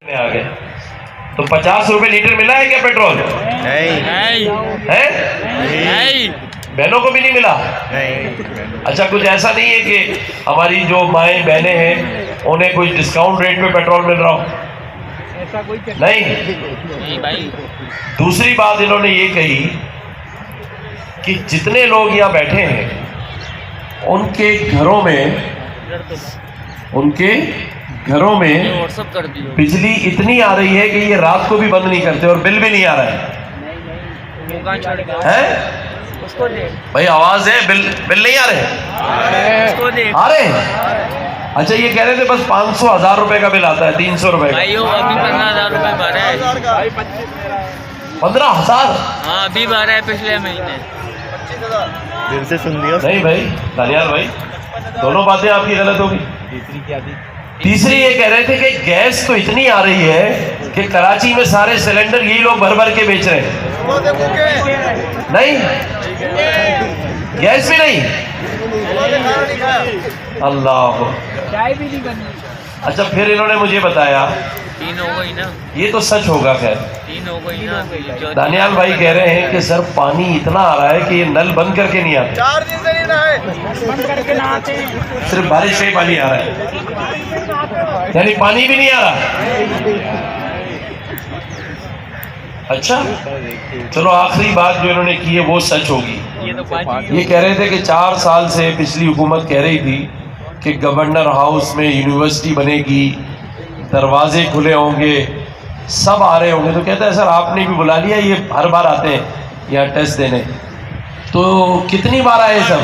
आ गए तो 50 रुपए लीटर मिला है क्या पेट्रोल? नहीं। बहनों को भी नहीं मिला? नहीं। अच्छा, कुछ ऐसा नहीं है कि हमारी जो माएँ बहनें हैं उन्हें कोई डिस्काउंट रेट में पेट्रोल मिल रहा हो? ऐसा कोई नहीं भाई। दूसरी बात इन्होंने ये कही कि जितने लोग यहाँ बैठे हैं उनके घरों में व्हाट्सएप कर दियो। बिजली इतनी आ रही है कि ये रात को भी बंद नहीं करते और बिल भी नहीं आ रहा है। उसको दे भाई आवाज है, बिल नहीं आ रहे? उसको दे आ रहे हैं? अच्छा, ये कह रहे थे बस 500-1000 रुपए का बिल आता है, 300 रुपए का। भाई वो अभी 15,000 रुपए भरा है। 15,000? हाँ अभी भरा है पिछले महीने। दिल से सुन लिया। नहीं भाई दानियाल भाई, दोनों बातें आपकी गलत होगी। तीसरी क्या थी? तीसरी ये कह रहे थे कि गैस तो इतनी आ रही है कि कराची में सारे सिलेंडर यही लोग भर भर के बेच रहे हैं। नहीं, गैस भी नहीं। अल्लाह। चाय भी नहीं बननी। अच्छा, फिर इन्होंने मुझे बताया 3 हो गई ना। ये तो सच होगा। खैर 3 हो गई ना। दानियाल भाई कह रहे हैं कि सर पानी इतना आ रहा है कि ये नल बंद करके नहीं आता। 4 दिन से नहीं नहाए। बंद करके नहाते हैं। सिर्फ बारिश से ही पानी आ रहा है, यानी पानी भी नहीं आ रहा। अच्छा, चलो आखिरी बात जो इन्होंने की है वो सच होगी। ये कह रहे थे कि 4 साल से पिछली हुकूमत कह रही थी कि गवर्नर हाउस में यूनिवर्सिटी बनेगी, दरवाजे खुले होंगे, सब आ रहे होंगे। तो कहता है सर आपने भी बुला लिया, ये हर बार आते हैं यहाँ टेस्ट देने। तो कितनी बार आए सब?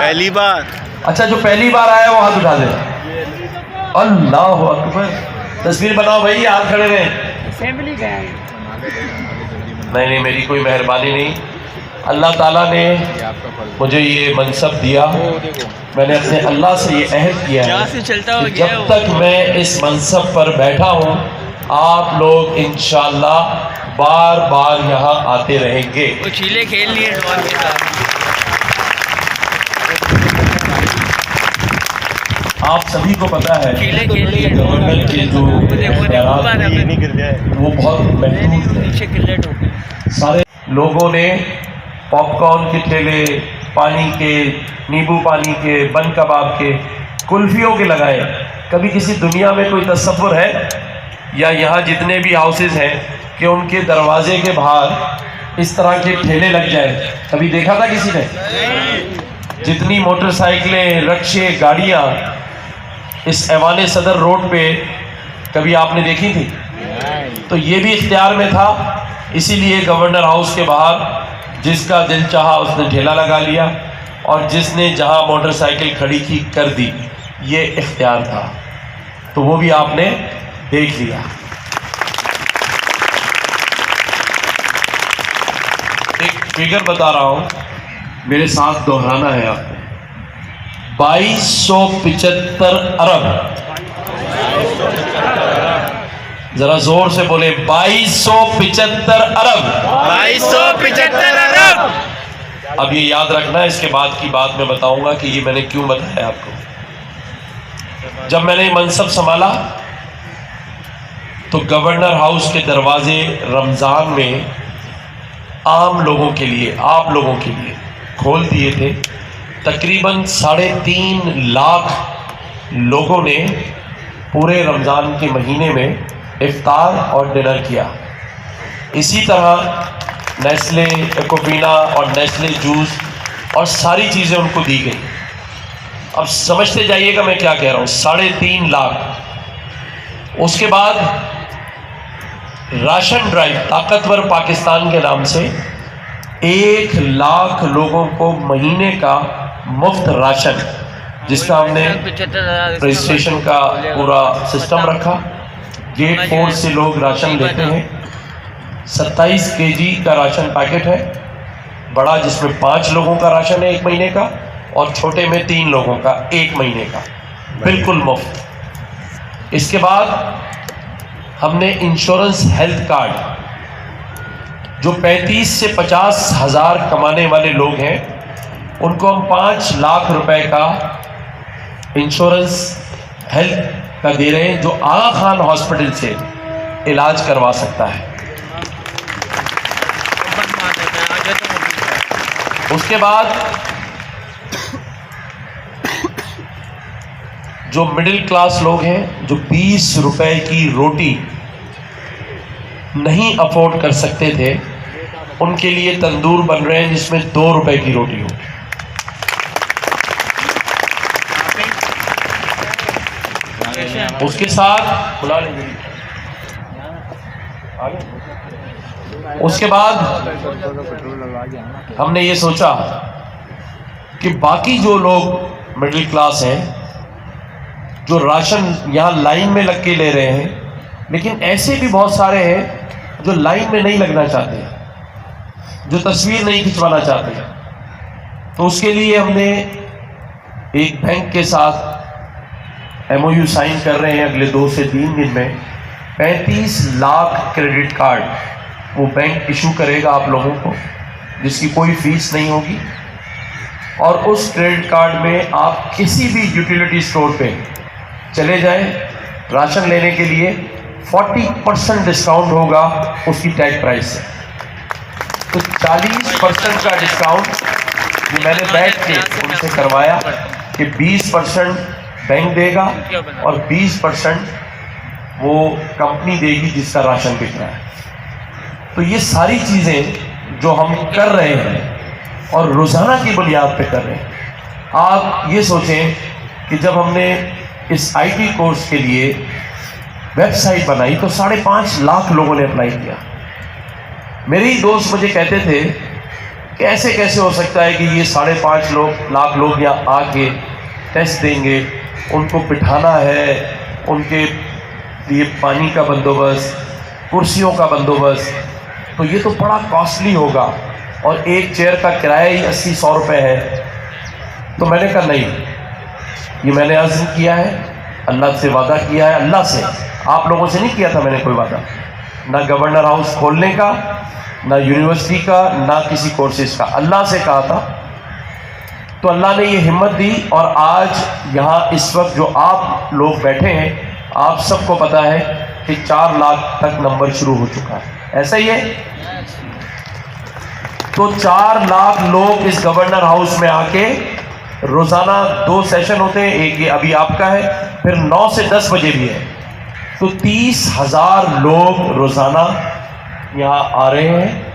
पहली बार। अच्छा, जो पहली बार आया वो हाथ उठा दे। अल्लाह अकबर। तस्वीर बनाओ भाई, हाथ खड़े रहे। असेंबली गए। नहीं, मेरी कोई मेहरबानी नहीं। अल्लाह ताला ने मुझे ये मनसब दिया। मैंने अपने अल्लाह से ये अहद किया है कि जब तक मैं इस मनसब पर बैठा हूँ आप लोग इंशाअल्लाह बार बार यहाँ आते रहेंगे। वो चीले खेल लिए के साथ। आप सभी को पता है कि गवर्नमेंट के जो वो बहुत महदूद है। सारे लोगों ने पॉपकॉर्न के ठेले, पानी के, नींबू पानी के, बन कबाब के, कुल्फियों के लगाए। कभी किसी दुनिया में कोई तसव्वुर है या यहाँ जितने भी हाउसेस हैं कि उनके दरवाजे के बाहर इस तरह के ठेले लग जाए? कभी देखा था किसी ने? जितनी मोटरसाइकिलें, रक्शे, गाड़ियाँ इस ऐवान सदर रोड पे कभी आपने देखी थी? तो ये भी इख्तियार में था, इसीलिए गवर्नर हाउस के बाहर जिसका दिल चाहा उसने ठेला लगा लिया और जिसने जहां मोटरसाइकिल खड़ी की कर दी। ये इख्तियार था, तो वो भी आपने देख लिया। एक फिगर बता रहा हूं, मेरे साथ दोहराना है आपने। 2275 अरब। जरा जोर से बोले, 2275 अरब। 2275 अरब। अब ये याद रखना, इसके बाद की बात मैं बताऊंगा कि ये मैंने क्यों बताया आपको। जब मैंने मनसब संभाला तो गवर्नर हाउस के दरवाजे रमज़ान में आम लोगों के लिए, आप लोगों के लिए खोल दिए थे। तकरीबन 3.5 लाख लोगों ने पूरे रमज़ान के महीने में इफ्तार और डिनर किया। इसी तरह नेस्ले, एकोपिना और नेस्ले जूस और सारी चीज़ें उनको दी गई। अब समझते जाइएगा मैं क्या कह रहा हूँ। 3.5 लाख। उसके बाद राशन ड्राइव ताकतवर पाकिस्तान के नाम से 1 लाख लोगों को महीने का मुफ्त राशन, जिसका हमने रजिस्ट्रेशन का पूरा सिस्टम रखा। गेट 4 से लोग राशन लेते हैं। 27 kg का राशन पैकेट है, बड़ा जिसमें 5 लोगों का राशन है 1 महीने का, और छोटे में 3 लोगों का 1 महीने का, बिल्कुल मुफ्त। इसके बाद हमने इंश्योरेंस हेल्थ कार्ड, जो 35 से 50 हज़ार कमाने वाले लोग हैं उनको हम 5 लाख रुपए का इंश्योरेंस हेल्थ का दे रहे हैं, जो आगा खान हॉस्पिटल से इलाज करवा सकता है। उसके बाद जो मिडिल क्लास लोग हैं, जो 20 रुपए की रोटी नहीं अफोर्ड कर सकते थे, उनके लिए तंदूर बन रहे हैं जिसमें 2 रुपए की रोटी हो। उसके साथ बुला लेंगे। उसके बाद हमने ये सोचा कि बाकी जो लोग मिडिल क्लास हैं, जो राशन यहाँ लाइन में लग के ले रहे हैं, लेकिन ऐसे भी बहुत सारे हैं जो लाइन में नहीं लगना चाहते, जो तस्वीर नहीं खिंचवाना चाहते, तो उसके लिए हमने एक बैंक के साथ MOU साइन कर रहे हैं। अगले 2 से 3 दिन में 35 लाख क्रेडिट कार्ड वो बैंक इशू करेगा आप लोगों को, जिसकी कोई फीस नहीं होगी। और उस क्रेडिट कार्ड में आप किसी भी यूटिलिटी स्टोर पे चले जाएं, राशन लेने के लिए 40% डिस्काउंट होगा उसकी टैग प्राइस से। तो 40% का डिस्काउंट जो मैंने बैठ के उनसे करवाया कि 20% बैंक देगा और 20% वो कंपनी देगी जिसका राशन बिक रहा है। तो ये सारी चीज़ें जो हम कर रहे हैं और रोज़ाना की बुनियाद पे कर रहे हैं। आप ये सोचें कि जब हमने इस IT कोर्स के लिए वेबसाइट बनाई तो 5.5 लाख लोगों ने अप्लाई किया। मेरे ही दोस्त मुझे कहते थे कि ऐसे कैसे हो सकता है कि ये 5.5 लाख लोग यहाँ आके टेस्ट देंगे, उनको बिठाना है, उनके लिए पानी का बंदोबस्त, कुर्सियों का बंदोबस्त, तो ये तो बड़ा कॉस्टली होगा और एक चेयर का किराया ही 80-100 रुपये है। तो मैंने कहा नहीं, ये मैंने अज़्म किया है, अल्लाह से वादा किया है, अल्लाह से, आप लोगों से नहीं किया था मैंने कोई वादा, ना गवर्नर हाउस खोलने का, ना यूनिवर्सिटी का, ना किसी कोर्सेज का, अल्लाह से कहा था। तो अल्लाह ने ये हिम्मत दी और आज यहाँ इस वक्त जो आप लोग बैठे हैं, आप सबको पता है कि 4 लाख तक नंबर शुरू हो चुका है, ऐसा ही है। तो 4 लाख लोग इस गवर्नर हाउस में आके रोज़ाना 2 सेशन होते हैं, एक ये अभी आपका है, फिर 9 से 10 बजे भी है। तो 30,000 लोग रोज़ाना यहाँ आ रहे हैं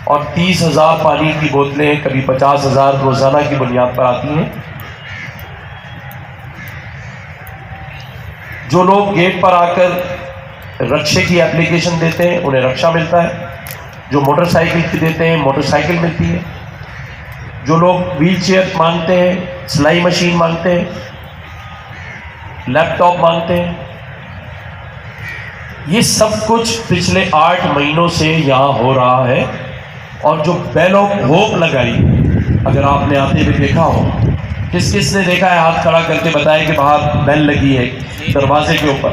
और 30,000 पानी की बोतलें, कभी 50,000 रोज़ाना की बुनियाद पर आती हैं। जो लोग गेट पर आकर रक्षे की एप्लीकेशन देते हैं उन्हें रक्षा मिलता है, जो मोटरसाइकिल की देते हैं मोटरसाइकिल मिलती है, जो लोग व्हील चेयर मांगते हैं, सिलाई मशीन मांगते हैं, लैपटॉप मांगते हैं, ये सब कुछ पिछले 8 महीनों से यहाँ हो रहा है। और जो बेल ऑफ होप लगाई, अगर आपने आते हुए देखा हो, किस किस ने देखा है हाथ खड़ा करके बताए कि बाहर बेल लगी है दरवाजे के ऊपर।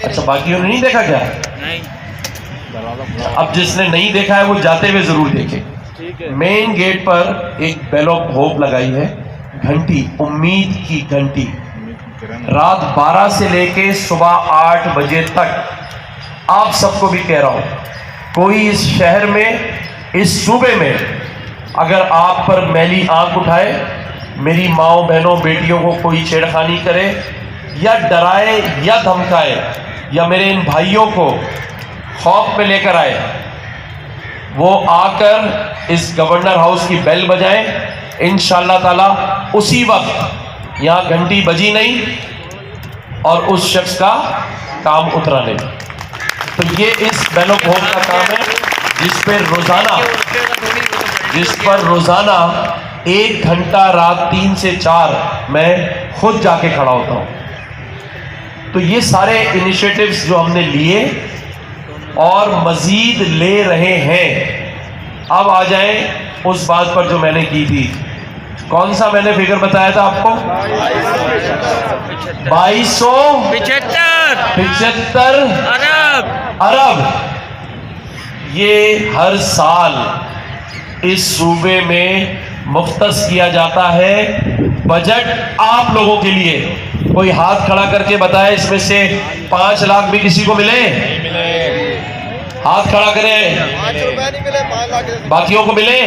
अच्छा, बाकियों ने नहीं देखा क्या? नहीं। अब जिसने नहीं देखा है वो जाते हुए जरूर देखे। मेन गेट पर एक बेल ऑफ होप लगाई है, घंटी, उम्मीद की घंटी, रात 12 से लेके सुबह 8 बजे तक। आप सबको भी कह रहा हूं, कोई इस शहर में, इस सूबे में अगर आप पर मैली आंख उठाए, मेरी माओ बहनों बेटियों को कोई छेड़खानी करे या डराए या धमकाए या मेरे इन भाइयों को खौफ में लेकर आए, वो आकर इस गवर्नर हाउस की बेल बजाएं। इंशाअल्लाह ताला उसी वक्त यहाँ घंटी बजी नहीं और उस शख्स का काम उतरा नहीं। तो ये इस बेल ऑफ होप का काम है जिस पर रोजाना 1 घंटा रात 3 से 4 मैं खुद जाके खड़ा होता हूँ। तो ये सारे इनिशिएटिव्स जो हमने लिए और मजीद ले रहे हैं। अब आ जाएं उस बात पर जो मैंने की थी। कौन सा मैंने फिगर बताया था आपको? 2275 अरब। ये हर साल इस सूबे में मुख्तस किया जाता है बजट आप लोगों के लिए। कोई हाथ खड़ा करके बताए इसमें से 5 लाख भी किसी को मिले? हाथ खड़ा करें। 5 रुपए नहीं मिले, 5 लाख बाकियों को मिले?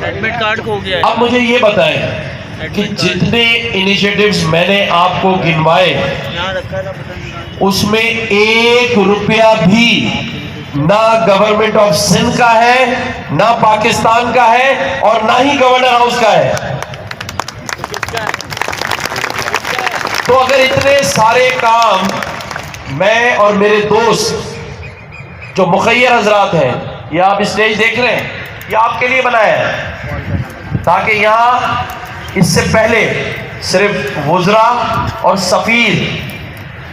एडमिट कार्ड खो गया है। अब मुझे ये बताएं कि जितने इनिशिएटिव्स मैंने आपको गिनवाए यहाँ रखा था पता नहीं। उसमें 1 रुपया भी ना गवर्नमेंट ऑफ सिंध का है, ना पाकिस्तान का है, और ना ही गवर्नर हाउस का है। तो अगर इतने सारे काम मैं और मेरे दोस्त जो मुखय्यर हजरात हैं, ये आप स्टेज देख रहे हैं, ये आपके लिए बनाया है ताकि यहाँ इससे पहले सिर्फ वुज़रा और सफ़ीर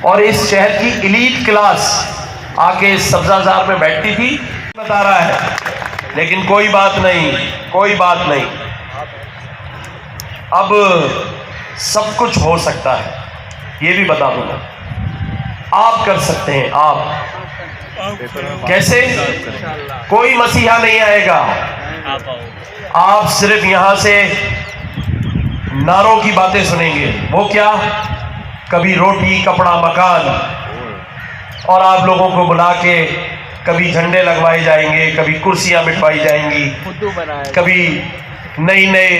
और इस शहर की एलीट क्लास आके सब्ज़ाज़ार में बैठती थी, बता रहा है। लेकिन कोई बात नहीं, कोई बात नहीं, अब सब कुछ हो सकता है। ये भी बता दूंगा, आप कर सकते हैं। आप कैसे? कोई मसीहा नहीं आएगा, आप आओ। आप सिर्फ यहां से नारों की बातें सुनेंगे। वो क्या? कभी रोटी कपड़ा मकान, और आप लोगों को बुला के कभी झंडे लगवाए जाएंगे, कभी कुर्सियां मिटवाई जाएंगी, कभी नई नए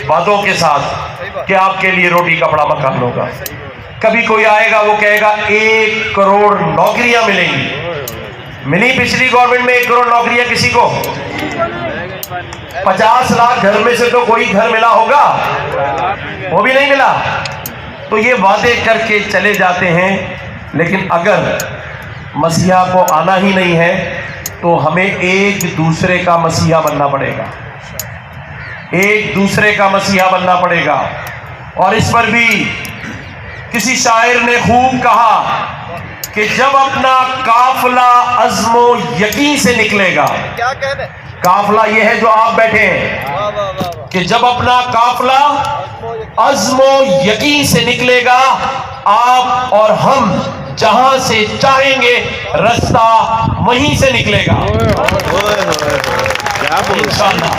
वादों के साथ कि आपके लिए रोटी कपड़ा मकान होगा। कभी कोई आएगा वो कहेगा 1 करोड़ नौकरियां मिलेंगी। मिली पिछली गवर्नमेंट में 1 करोड़ नौकरियां किसी को? 50 लाख घर में से तो कोई घर मिला होगा, वो भी नहीं मिला। तो ये वादे करके चले जाते हैं, लेकिन अगर मसीहा को आना ही नहीं है तो हमें एक दूसरे का मसीहा बनना पड़ेगा, एक दूसरे का मसीहा बनना पड़ेगा। और इस पर भी किसी शायर ने खूब कहा कि जब अपना काफिला अज़्मो यकीन से निकलेगा। क्या कहने? काफिला ये है जो आप बैठे हैं, वाह वाह वाह वाह। कि जब अपना काफिला अज़्मो यकीन से निकलेगा, आप और हम जहां से चाहेंगे रास्ता वहीं से निकलेगा इंशाअल्लाह।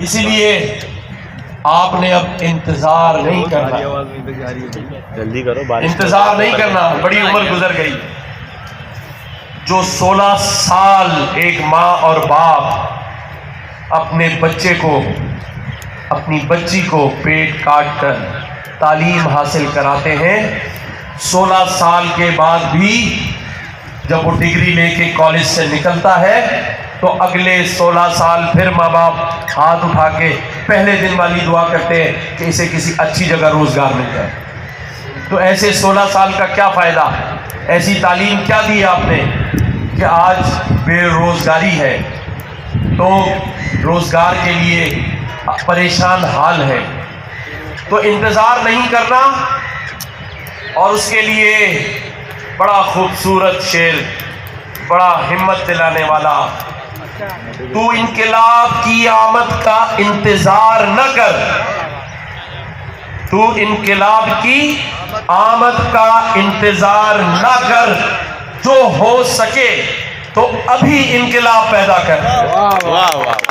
इसीलिए आपने अब इंतजार नहीं करना, जल्दी करो, इंतजार नहीं करना। बड़ी उम्र गुजर गई। जो 16 साल एक माँ और बाप अपने बच्चे को, अपनी बच्ची को पेट काट कर तालीम हासिल कराते हैं, 16 साल के बाद भी जब वो डिग्री लेके कॉलेज से निकलता है तो अगले 16 साल फिर माँ बाप हाथ उठा के पहले दिन वाली दुआ करते हैं कि इसे किसी अच्छी जगह रोजगार मिल जाए। तो ऐसे 16 साल का क्या फ़ायदा? ऐसी तालीम क्या दी आपने कि आज बेरोजगारी है, तो रोजगार के लिए परेशान हाल है। तो इंतज़ार नहीं करना। और उसके लिए बड़ा खूबसूरत शेर, बड़ा हिम्मत दिलाने वाला, तू इनकलाब की आमद का इंतजार न कर, तू इनकलाब की आमद का इंतजार न कर, जो हो सके तो अभी इनकलाब पैदा कर। वाह वाह।